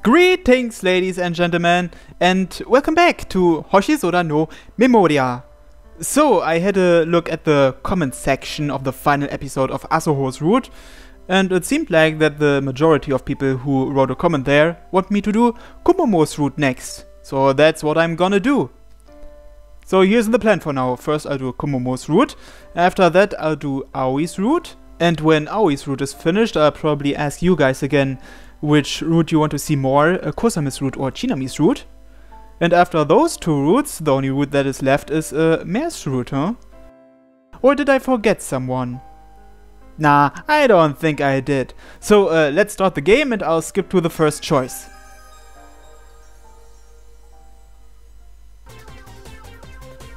Greetings, ladies and gentlemen, and welcome back to Hoshizora no Memoria. So, I had a look at the comment section of the final episode of Asuho's route, and it seemed like that the majority of people who wrote a comment there want me to do Komomo's route next. So that's what I'm gonna do. So here's the plan for now. First I'll do Komomo's route, after that I'll do Aoi's route, and when Aoi's route is finished I'll probably ask you guys again which route you want to see more, Kosame's route or Chinami's route. And after those two routes, the only route that is left is Mare's route, huh? Or did I forget someone? Nah, I don't think I did. So let's start the game and I'll skip to the first choice.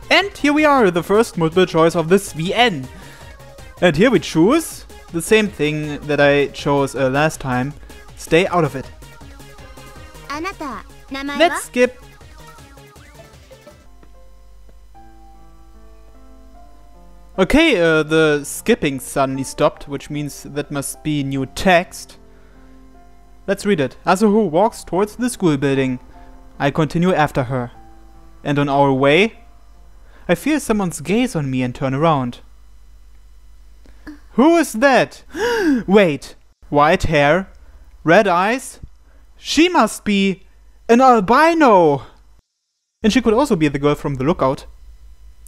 And here we are, the first multiple choice of this VN. And here we choose the same thing that I chose last time. Stay out of it. Let's skip. Okay, the skipping suddenly stopped, which means that must be new text. Let's read it. Asuho walks towards the school building. I continue after her. And on our way, I feel someone's gaze on me and turn around. Who is that? Wait, white hair? Red eyes? She must be an albino! And she could also be the girl from the lookout.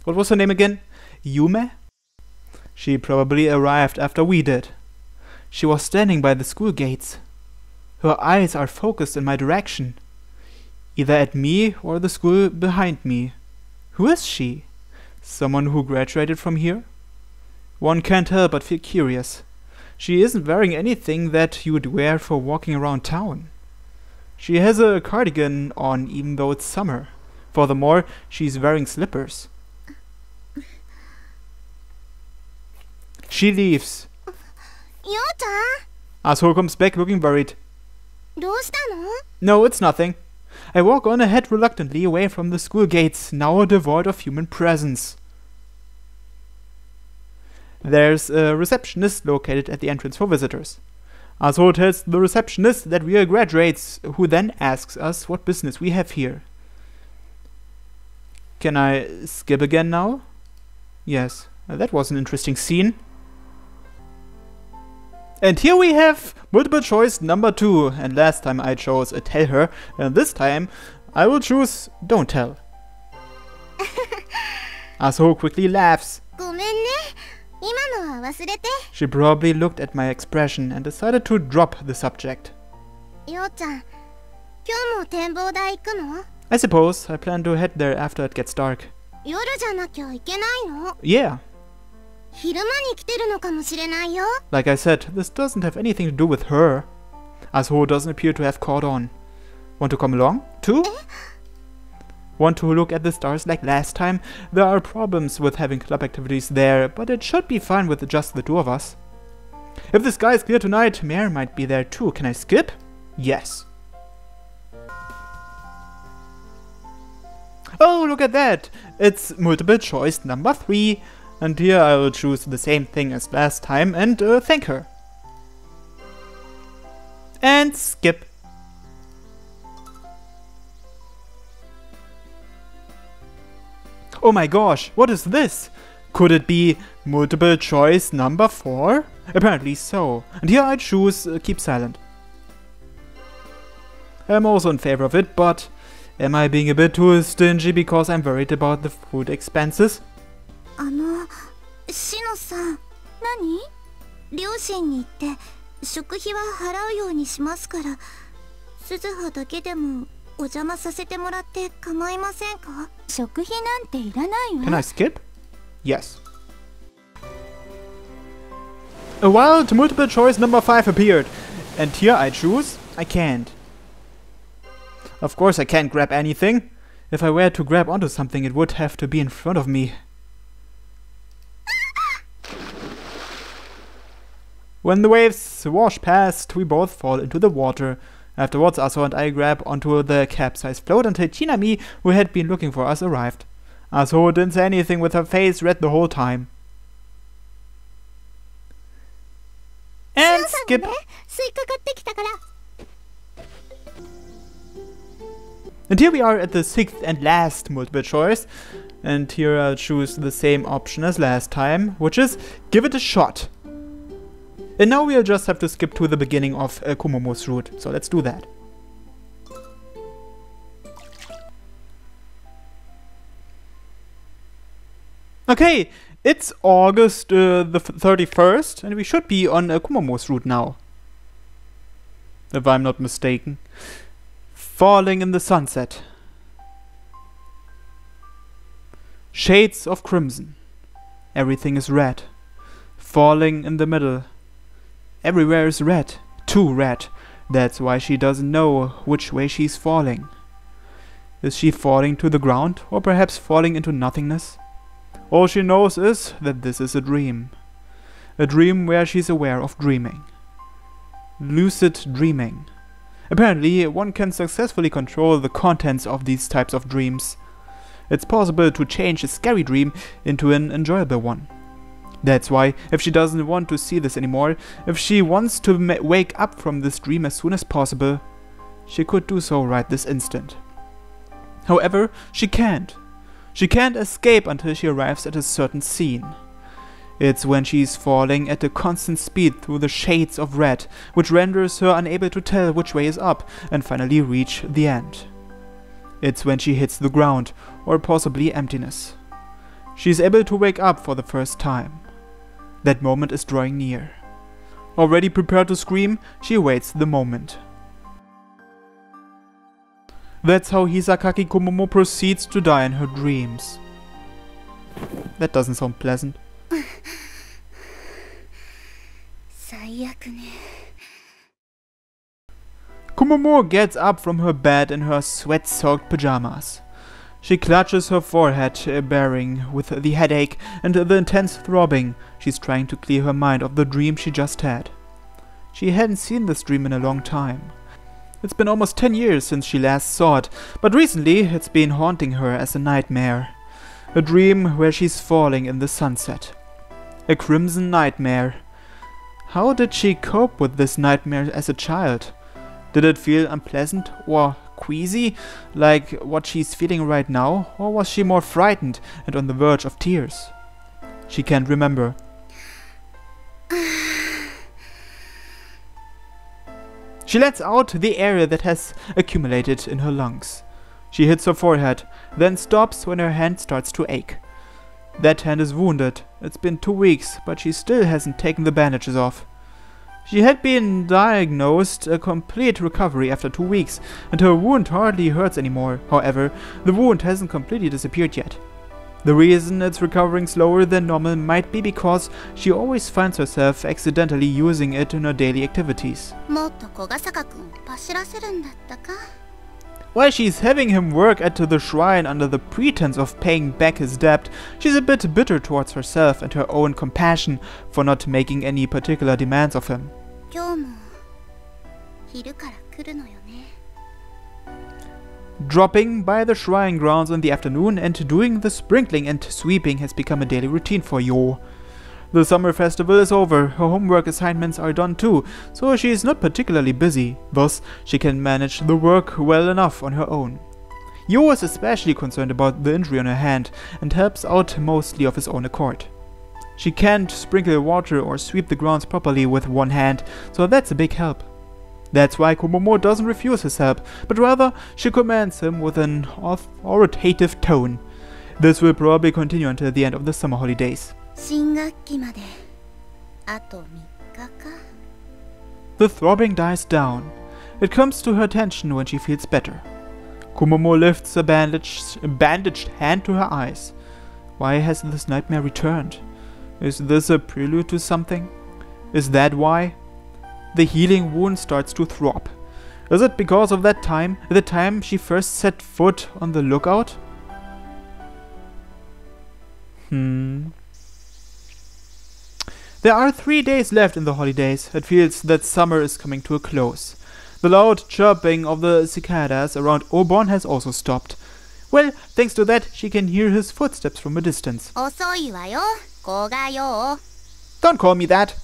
What was her name again? Yume? She probably arrived after we did. She was standing by the school gates. Her eyes are focused in my direction. Either at me or the school behind me. Who is she? Someone who graduated from here? One can't help but feel curious. She isn't wearing anything that you would wear for walking around town. She has a cardigan on even though it's summer. Furthermore, she's wearing slippers. She leaves. Asuho comes back looking worried. No, it's nothing. I walk on ahead reluctantly away from the school gates, now devoid of human presence. There's a receptionist located at the entrance for visitors. Asuho tells the receptionist that we are graduates, who then asks us what business we have here. Can I skip again now? Yes, that was an interesting scene. And here we have multiple choice number 2, and last time I chose a tell her, and this time I will choose don't tell. Asuho quickly laughs. She probably looked at my expression and decided to drop the subject. I suppose I plan to head there after it gets dark. Yeah. Like I said, this doesn't have anything to do with her. Asuho doesn't appear to have caught on. Want to come along, too? Want to look at the stars like last time? There are problems with having club activities there, but it should be fine with just the two of us. If the sky is clear tonight, Mare might be there too. Can I skip? Yes. Oh, look at that! It's multiple choice number 3. And here I will choose the same thing as last time and thank her. And skip. Oh my gosh, what is this? Could it be multiple choice number 4? Apparently so. And here I choose keep silent. I'm also in favor of it, but am I being a bit too stingy because I'm worried about the food expenses? しのさん、何？両親に言って食費は払うようにしますから、鈴葉だけでもお邪魔させてもらって構いませんか？食費なんていらないわ。Can I skip? Yes. A wild multiple choice number 5 appeared, and here I choose I can't. Of course I can't grab anything. If I were to grab onto something, it would have to be in front of me. When the waves wash past, we both fall into the water. Afterwards, Aso and I grab onto the capsized float until Chinami, who had been looking for us, arrived. Aso didn't say anything with her face red the whole time. And skip. And here we are at the 6th and last multiple choice. And here I'll choose the same option as last time, which is give it a shot. And now we'll just have to skip to the beginning of Komomo's route, so let's do that. Okay, it's August the 31st, and we should be on Komomo's route now. If I'm not mistaken. Falling in the sunset. Shades of crimson. Everything is red. Falling in the middle. Everywhere is red, too red. That's why she doesn't know which way she's falling. Is she falling to the ground, or perhaps falling into nothingness? All she knows is that this is a dream. A dream where she's aware of dreaming. Lucid dreaming. Apparently, one can successfully control the contents of these types of dreams. It's possible to change a scary dream into an enjoyable one. That's why, if she doesn't want to see this anymore, if she wants to wake up from this dream as soon as possible, she could do so right this instant. However, she can't. She can't escape until she arrives at a certain scene. It's when she's falling at a constant speed through the shades of red, which renders her unable to tell which way is up, and finally reach the end. It's when she hits the ground, or possibly emptiness. She's able to wake up for the first time. That moment is drawing near. Already prepared to scream, she awaits the moment. That's how Hisakaki Komomo proceeds to die in her dreams. That doesn't sound pleasant. Komomo gets up from her bed in her sweat-soaked pajamas. She clutches her forehead, bearing with the headache and the intense throbbing. She's trying to clear her mind of the dream she just had. She hadn't seen this dream in a long time. It's been almost 10 years since she last saw it, but recently it's been haunting her as a nightmare. A dream where she's falling in the sunset. A crimson nightmare. How did she cope with this nightmare as a child? Did it feel unpleasant or queasy, like what she's feeling right now, or was she more frightened and on the verge of tears? She can't remember. She lets out the air that has accumulated in her lungs. She hits her forehead, then stops when her hand starts to ache. That hand is wounded. It's been 2 weeks, but she still hasn't taken the bandages off. She had been diagnosed a complete recovery after 2 weeks, and her wound hardly hurts anymore. However, the wound hasn't completely disappeared yet. The reason it's recovering slower than normal might be because she always finds herself accidentally using it in her daily activities. While she's having him work at the shrine under the pretense of paying back his debt, she's a bit bitter towards herself and her own compassion for not making any particular demands of him. 今日も昼から来るのよね。 Dropping by the shrine grounds in the afternoon and doing the sprinkling and sweeping has become a daily routine for Yo. The summer festival is over, her homework assignments are done too, so she is not particularly busy, thus she can manage the work well enough on her own. Yo is especially concerned about the injury on her hand and helps out mostly of his own accord. She can't sprinkle water or sweep the grounds properly with one hand, so that's a big help. That's why Komomo doesn't refuse his help, but rather she commands him with an authoritative tone. This will probably continue until the end of the summer holidays. 新学期まであと3日か。 The throbbing dies down. It comes to her attention when she feels better. Komomo lifts a bandaged hand to her eyes. Why has this nightmare returned? Is this a prelude to something? Is that why? The healing wound starts to throb. Is it because of that time, the time she first set foot on the lookout? There are 3 days left in the holidays. It feels that summer is coming to a close. The loud chirping of the cicadas around Obon has also stopped. Well, thanks to that, she can hear his footsteps from a distance. 遅いわよ、子がよ。 Don't call me that.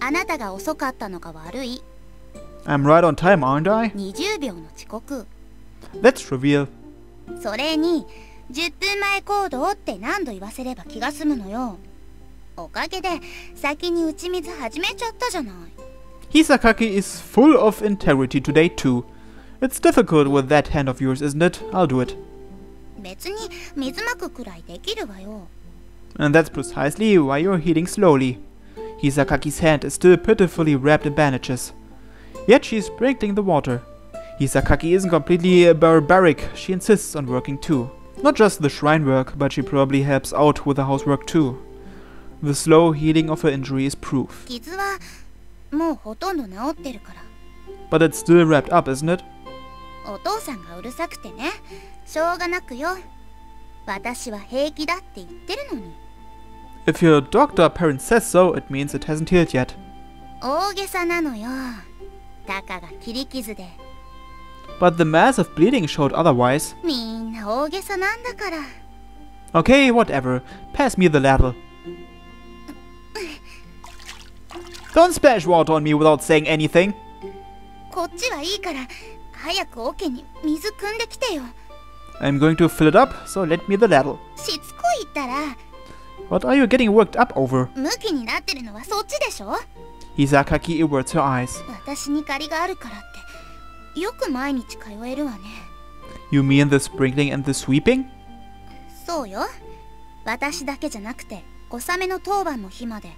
あなたが遅かったのが悪い。 I'm right on time, aren't I? 20秒の遅刻。 That's trivial. それに10分前行動って何度言わせれば気が済むのよ。おかげで先に打ち水始めちゃったじゃない。 Hisakaki is full of integrity today too. It's difficult with that hand of yours, isn't it? I'll do it. 別に水まくくらいできるわよ。 And that's precisely why you're healing slowly. Hisakaki's hand is still pitifully wrapped in bandages. Yet she's sprinkling the water. Hisakaki isn't completely barbaric, she insists on working too. Not just the shrine work, but she probably helps out with the housework too. The slow healing of her injury is proof. 傷はもうほとんど治ってるから。 But it's still wrapped up, isn't it? お父さんがうるさくてね、しょうがなくよ。私は平気だって言ってるのに。 If your doctor parent says so, it means it hasn't healed yet. 大げさなのよ。たかが切り傷で。 But the massive bleeding showed otherwise. みんな大げさなんだから。 Okay, whatever. Pass me the ladle. Don't splash water on me without saying anything. こっちはいいから、早く桶に水汲んできてよ。 I'm going to fill it up, so let me the ladle. しつこいったら、 What are you getting worked up over? ムキになってるのはそっちでしょ。 Hisakaki averts her eyes. 私に借りがあるからって、よく毎日通えるわね。 You mean the sprinkling and the sweeping? そうよ。私だけじゃなくて、小雨の当番の日まで。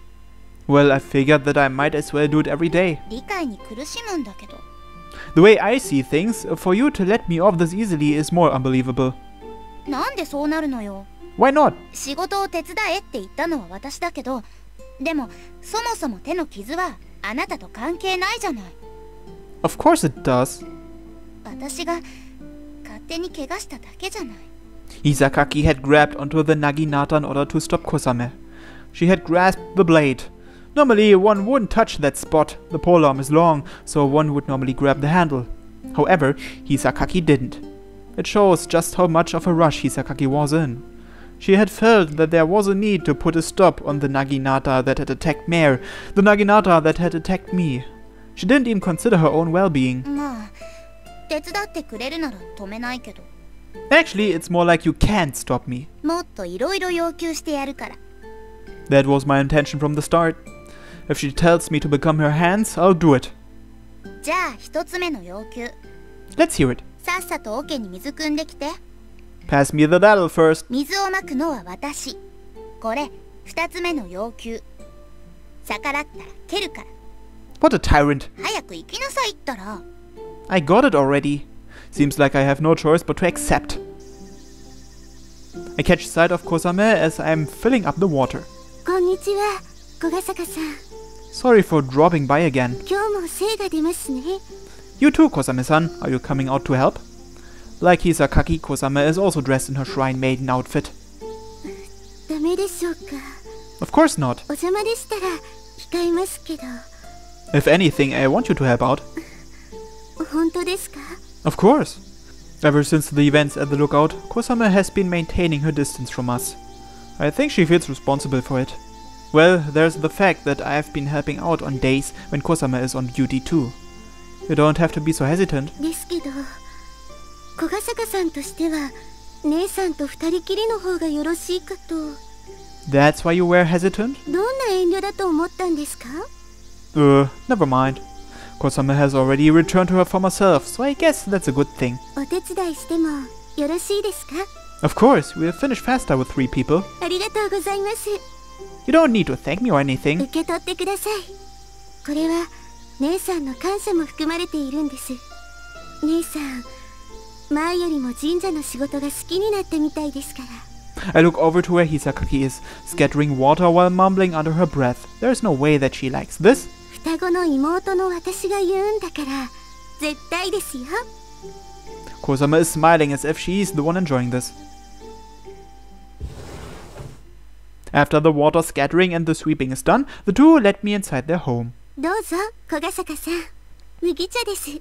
Well, I figured that I might as well do it every day. 理解に苦しむんだけど。 The way I see things, for you to let me off this easily is more unbelievable. なんでそうなるのよ。 Why not? 仕事を手伝えって言ったのは私だけど、でもそもそも手の傷はあなたと関係ないじゃない。 Of course it does. 私が勝手に怪我しただけじゃない。 Hisakaki had grabbed onto the naginata in order to stop Kosame. She had grasped the blade. Normally, one wouldn't touch that spot. The polearm is long, so one would normally grab the handle. However, Hisakaki didn't. It shows just how much of a rush Hisakaki was in. She had felt that there was a need to put a stop on the naginata that had attacked Mare, the naginata that had attacked me. She didn't even consider her own well-being. まあ、手伝ってくれるなら止めないけど。 Actually, it's more like you can't stop me. もっといろいろ要求してやるから。 That was my intention from the start. If she tells me to become her hands, I'll do it. じゃあ一つ目の要求。 Let's hear it. さっさと桶に水汲んできて。 Pass me the ladle first. 水をまくのは私。これ二つ目の要求。逆らったら蹴るから。 What a tyrant. 早く行きなさいったら。 I got it already. Seems like I have no choice but to accept. I catch sight of Kosame as I'm filling up the water. こんにちは、小笠坂さん。 Sorry for dropping by again. 今日も精が出ますね。You too, Kosame-san. Are you coming out to help? Like Hisakaki, Kosame is also dressed in her shrine maiden outfit. ダメでしょうか。 Of course not. お邪魔でしたら控えますけど。 If anything, I want you to help out. 本当ですか? Of course. Ever since the events at the lookout, Kosame has been maintaining her distance from us. I think she feels responsible for it. Well, there's the fact that I have been helping out on days when Kosame is on duty too. You don't have to be so hesitant. ですけど、小ヶ坂さんとしては姉さんと二人きりの方がよろしいかと。 That's why you were hesitant? どんな遠慮だと思ったんですか? Never mind. Kosame has already returned to her former self, so I guess that's a good thing. お手伝いしてもよろしいですか? Of course, we'll finish faster with 3 people. ありがとうございます。 You don't need to thank me or anything. 受け取ってください。これは姉さんの感謝も含まれているんです。姉さん、前よりも神社の仕事が好きになったみたいですから。 I look over to where Hisakaki is, scattering water while mumbling under her breath. There's no way that she likes this. 双子の妹の私が言うんだから絶対ですよ。 Kosame is smiling as if she's the one enjoying this. After the water scattering and the sweeping is done, the two let me inside their home. どうぞ、小ヶ坂さん。麦茶です。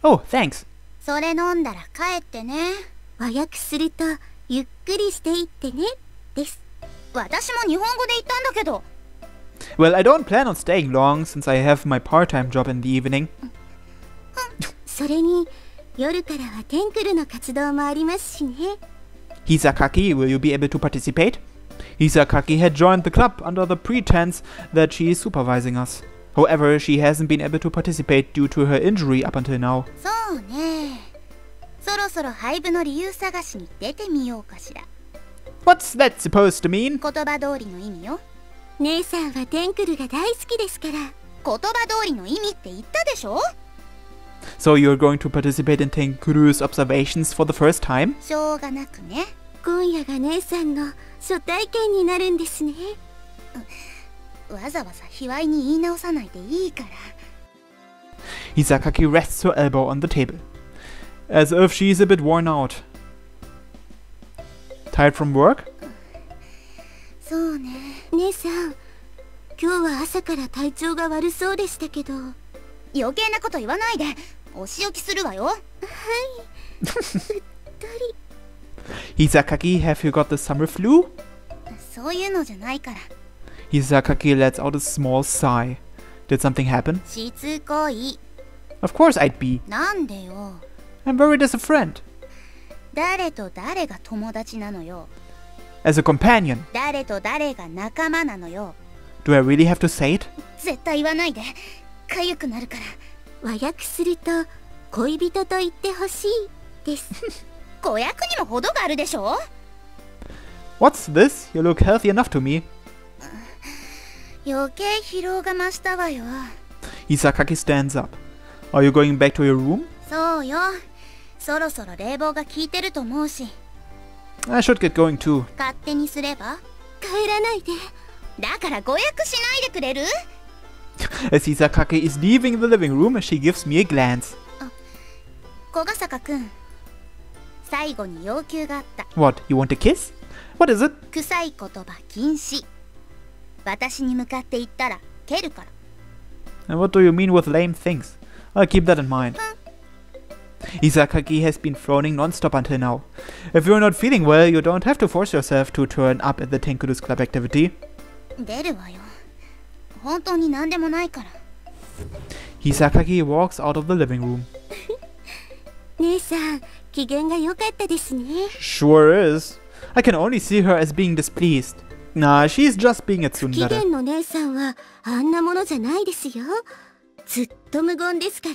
Oh, thanks. それ飲んだら帰ってね。和訳すると、ゆっくりしていってね、です。私も日本語で言ったんだけど。 Well, I don't plan on staying long since I have my part-time job in the evening. それに、夜からはテンクルの活動もありますしね。 Hisakaki, will you be able to participate? Hisakaki had joined the club under the pretense that she is supervising us. However, she hasn't been able to participate due to her injury up until now. そうね。そろそろ廃部の理由探しに出てみようかしら。 What's that supposed to mean? 言葉通りの意味よ。姉さんはテンクルが大好きですから。言葉通りの意味って言ったでしょ? So you're going to participate in Tenkuru's observations for the first time? しょうがなくね。今夜が姉さんの初体験になるんですね。わざわざ卑猥に言い直さないでいいから。 Hisakaki rests her elbow on the table, as if she's a bit worn out. Tired from work? そうね。姉さん、今日は朝から体調が悪そうでしたけど。余計なこと言わないで。お仕置きするわよ。はい。うっとり。 Hisakaki, have you got the summer flu? そういうのじゃないから。 Hisakaki lets out a small sigh. Did something happen? しつこい。 Of course I'd be. なんでよ。 I'm worried as a friend. 誰と誰が友達なのよ。 As a companion. 誰と誰が仲間なのよ。 Do I really have to say it? 絶対言わないで。かゆくなるから。和訳すると恋人と言ってほしいです。子役にも程があるでしょ? What's this? You look healthy enough to me. 余計疲労が増したわよ。 Hisakaki stands up. Are you going back to your room? そうよ。そろそろ冷房が効いてると思うし。 I should get going too. 勝手にすれば? 帰らないで。だからご訳しないでくれる? As Hisakaki is leaving the living room, she gives me a glance. 小ヶ坂くん、最後に要求があった。 What, you want a kiss? What is it? 臭い言葉禁止。私に向かって言ったら蹴るから。 And what do you mean with lame things? I'll keep that in mind. Hisakaki has been frowning non-stop until now. If you're not feeling well, you don't have to force yourself to turn up at the Tenkuru's club activity. 出るわよ。本当に何でもないから。 Hisakaki walks out of the living room. 姉さん、機嫌が良かったですね。 Sure is. I can only see her as being displeased. Nah, she's just being a 不機 tsundere. 嫌の姉さんはあんなものじゃないですよ。ずっと無言ですから。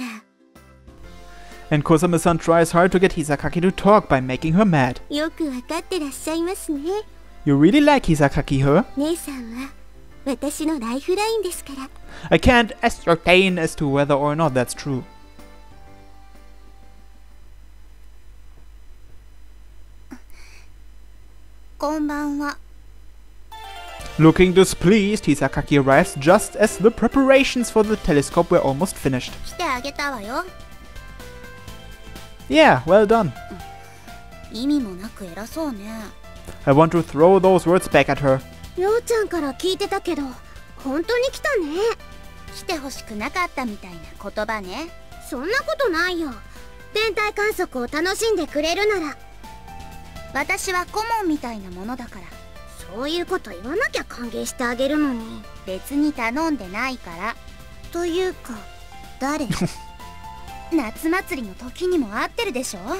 And Kosame-san tries hard to get Hisakaki to talk by making her mad. よくわかってらっしゃいますね。 You really like Hisakaki, huh? 姉さんは私のライフラインですから。 I can't ascertain as to whether or not that's true. こんばんは。 Looking displeased, Hisakaki arrives just as the preparations for the telescope were almost finished. 来てあげたわよ。Yeah, well done. 意味もなく偉そうね。 I want to throw those words back at her. りょうちゃんから聞いてたけど本当に来たね。来てほしくなかったみたいな言葉ね。そんなことないよ。天体観測を楽しんでくれるなら。私は顧問みたいなものだから。そういうこと言わなきゃ歓迎してあげるのに。別に頼んでないから。というか誰？夏祭りの時にも会ってるでしょ。わ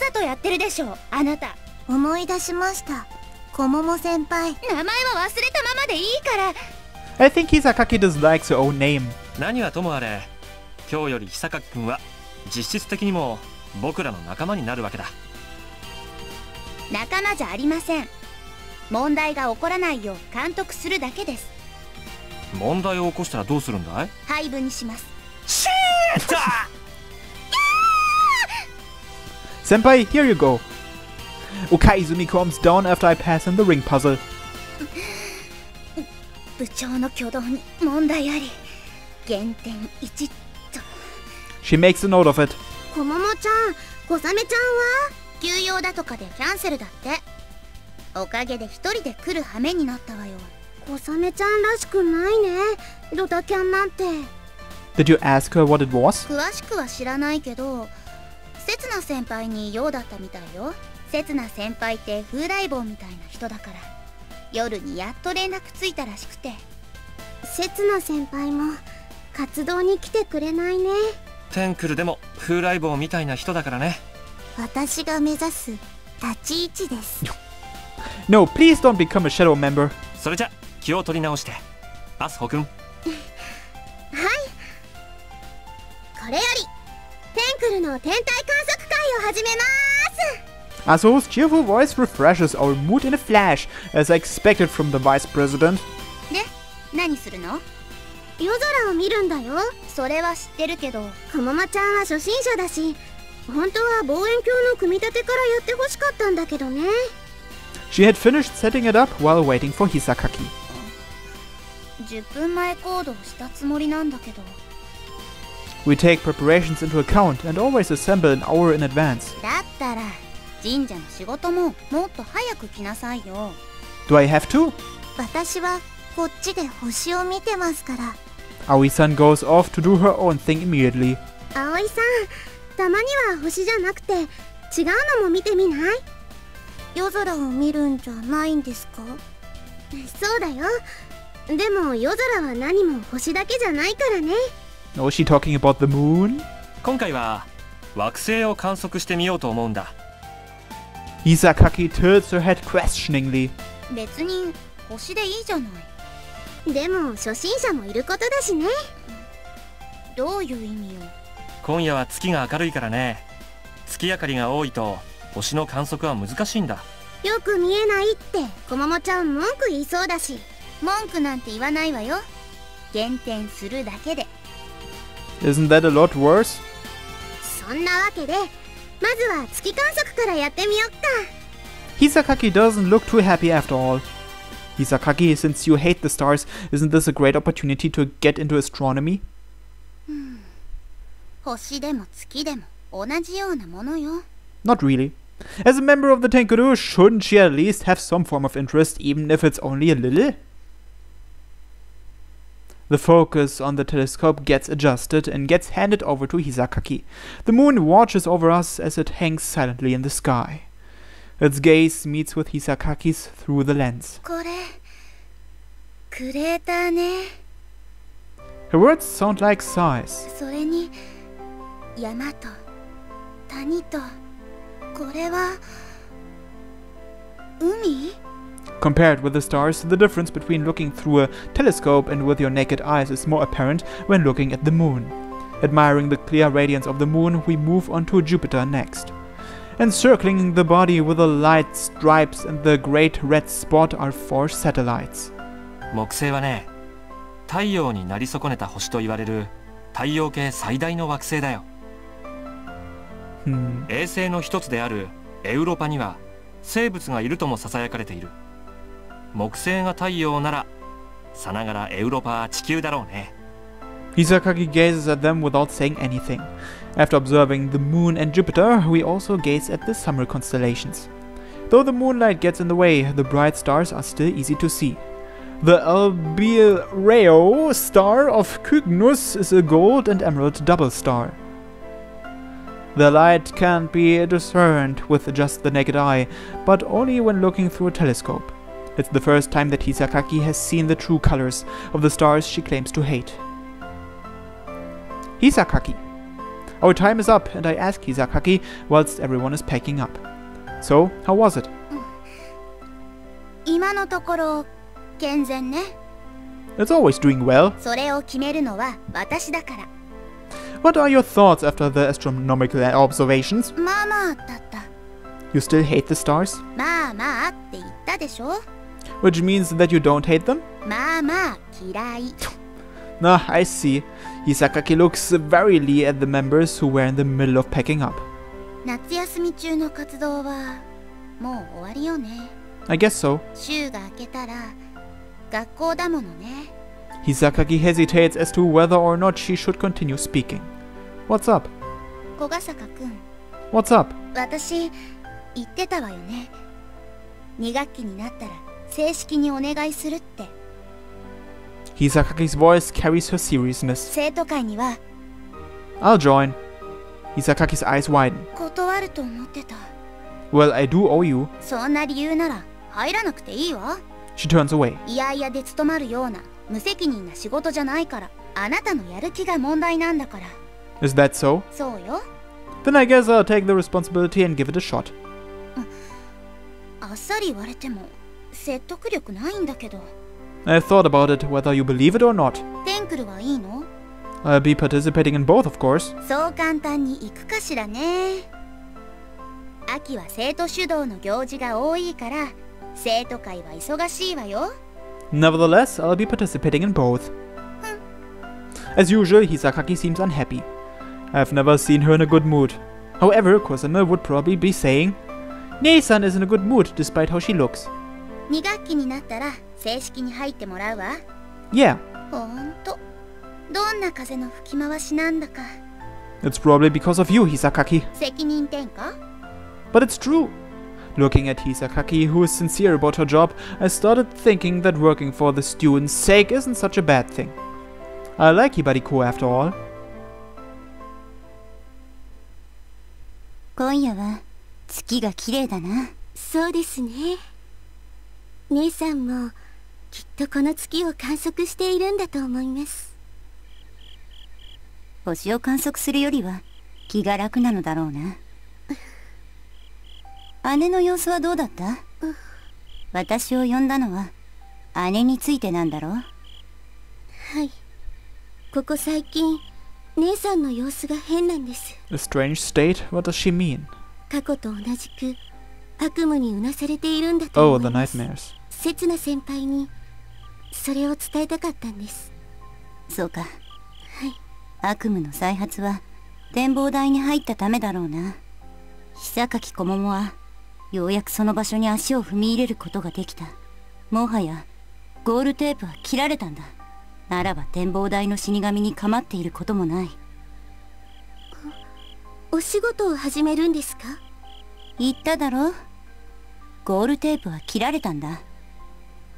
ざとやってるでしょあなた。思い出しました。コモモ先輩。名前は忘れたままでいいから。I think Hisakaki dislikes her own name. 何はともあれ、今日より久垣君は実質的にも僕らの仲間になるわけだ。仲間じゃありません。問題が起こらないよう監督するだけです。問題を起こしたらどうするんだい？廃部にします。シーッSenpai, here you go. Okaizumi calms down after I pass in the ring puzzle. 部長の挙動に問題あり。減点1と。She makes a note of it. コモモちゃん、コサメちゃんは休養だとかでキャンセルだって。おかげで一人で来る羽目になったわよ。コサメちゃんらしくないね、ドタキャンなんて。Did you ask her what it was? 詳しくは知らないけど、刹那先輩に用だったみたいよ。刹那先輩って風来坊みたいな人だから、夜にやっと連絡ついたらしくて。刹那先輩も活動に来てくれないね。テンクルでも風来坊みたいな人だからね。私が目指す立ち位置です。No, please don't become a shadow member. それじゃ気を取り直して、アスホ君。はい。これよりテンクルの天体観測会を始めます。 Asuho's cheerful voice refreshes our mood in a flash, as expected from the vice president. で、何するの？夜空を見るんだよ。それは知ってるけど、コモマちゃんは初心者だし、本当は望遠鏡の組み立てからやってほしかったんだけどね。She had finished setting it up while waiting for Hisakaki. 10分前行動したつもりなんだけど。We take preparations into account and always assemble an hour in advance. だったら神社の仕事ももっと早く来なさいよ。 Do I have to? 私はこっちで星を見てますから。 Aoi-san goes off to do her own thing immediately. 葵さん、たまには星じゃなくて違うのも見てみない？夜空を見るんじゃないんですか？そうだよ。でも夜空は何も星だけじゃないからね。Oh, is she talking about the moon? 今回は惑星を観測してみようと思うんだ。Hisakaki tilts her head questioningly. 別に星でいいじゃない。でも初心者もいることだしね。どういう意味よ？今夜は月が明るいからね。月明かりが多いと星の観測は難しいんだ。よく見えないってコモモちゃん文句言いそうだし。文句なんて言わないわよ。減点するだけで。 Isn't that a lot worse? そんなわけでまずは月観測からやってみよっか。 Hisakaki doesn't look too happy after all. Hisakaki, since you hate the stars, isn't this a great opportunity to get into astronomy? 星でも月でも同じようなものよ。 Not really. As a member of the Tenkuru, shouldn't she at least have some form of interest, even if it's only a little? The focus on the telescope gets adjusted and gets handed over to Hisakaki. The moon watches over us as it hangs silently in the sky. Its gaze meets with Hisakaki's through the lens. これクレーターね。 Her words sound like sighs. それに山と谷と、これは海？ Compared with the stars, the difference between looking through a telescope and with your naked eyes is more apparent when looking at the moon. Admiring the clear radiance of the moon, we move on to Jupiter next. Encircling the body with the light stripes and the great red spot are 4 satellites. 木星はね、太陽になり損ねた星と言われる太陽系最大の惑星だよ。衛星の一つであるエウロパには生物がいるともささやかれている。木星が太陽ならさながらエウロパは地球だろうね。Hisakaki gazes at them without saying anything. After observing the moon and Jupiter, we also gaze at the summer constellations. Though the moonlight gets in the way, the bright stars are still easy to see. The Albireo star of Cygnus is a gold and emerald double star. The light can't be discerned with just the naked eye, but only when looking through a telescope. It's the first time that Hisakaki has seen the true colors of the stars she claims to hate. Hisakaki. Our time is up, and I ask Hisakaki whilst everyone is packing up. So, how was it? 今のところ健全ね。 It's always doing well. それを決めるのは私だから。 What are your thoughts after the astronomical observations? まあまあだった。 You still hate the stars? まあまあって言ったでしょ。 Which means that you don't hate them? まあまあ嫌い。 Ah, I see. Hisakaki looks warily at the members who were in the middle of packing up. 夏休み中の活動はもう終わりよね。 I guess so. 週が明けたら学校だものね。 Hisakaki hesitates as to whether or not she should continue speaking. What's up? 小笠くん、 What's up? 私言ってたわよね。2学期になったら正式にお願いするって。 Hisakaki's voice carries her seriousness. 生徒会には I'll join. Hisakaki's eyes widen. 断ると思ってた。 Well, I do owe you. そんな理由なら入らなくていいわ。 She turns away. いやいやで務まるような無責任な仕事じゃないから。あなたのやる気が問題なんだから。 Is that so? そうよ。 Then I guess I'll take the responsibility and give it a shot. あっさり言われても説得力ないんだけど。 I've thought about it, whether you believe it or not. テンクルはいいの？ I'll be participating in both, of course. そう簡単に行くかしらね。秋は生徒主導の行事が多いから生徒会は忙しいわよ。 Nevertheless, I'll be participating in both. As usual, Hisakaki seems unhappy. I've never seen her in a good mood. However, Kusame would probably be saying, Nei-san is in a good mood despite how she looks. 2学期になったら正式に入ってもらうわ。 Yeah, ほんと、どんな風の吹き回しなんだか。 it's probably because of you, Hisakaki. 責任転嫁？ But it's true. Looking at Hisakaki, who is sincere about her job, I started thinking that working for the students' sake isn't such a bad thing. I like Hibariko after all. 今夜は月が綺麗だな。そうですね。姉さんもきっとこの月を観測しているんだと思います。星を観測するよりは気が楽なのだろうな。姉の様子はどうだった？私を呼んだのは姉についてなんだろう？はい。ここ最近姉さんの様子が変なんです。 A strange state? What does she mean? 過去と同じく悪夢にうなされているんだと Oh, 思 the います。 nightmares. 刹那先輩にそれを伝えたかったんです。そうか。はい。悪夢の再発は展望台に入ったためだろうな。久垣小桃はようやくその場所に足を踏み入れることができた。もはやゴールテープは切られたんだ。ならば展望台の死神に構っていることもない。お仕事を始めるんですか？言っただろ。ゴールテープは切られたんだ。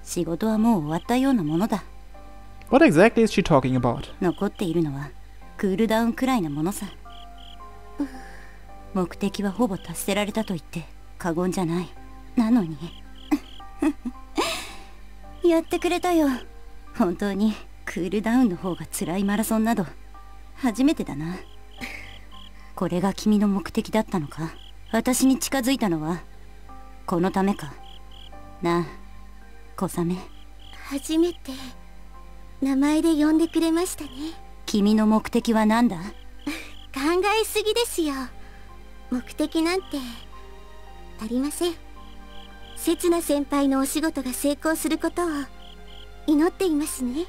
仕事はもう終わったようなものだ。What exactly is she talking about? 残っているのはクールダウンくらいなものさ。目的はほぼ達せられたと言って過言じゃない。なのにやってくれたよ。本当にクールダウンの方が辛いマラソンなど初めてだな。これが君の目的だったのか？私に近づいたのはこのためか？なあ、小雨。初めて名前で呼んでくれましたね。君の目的は何だ？考えすぎですよ。目的なんてありません。刹那先輩のお仕事が成功することを祈っていますね。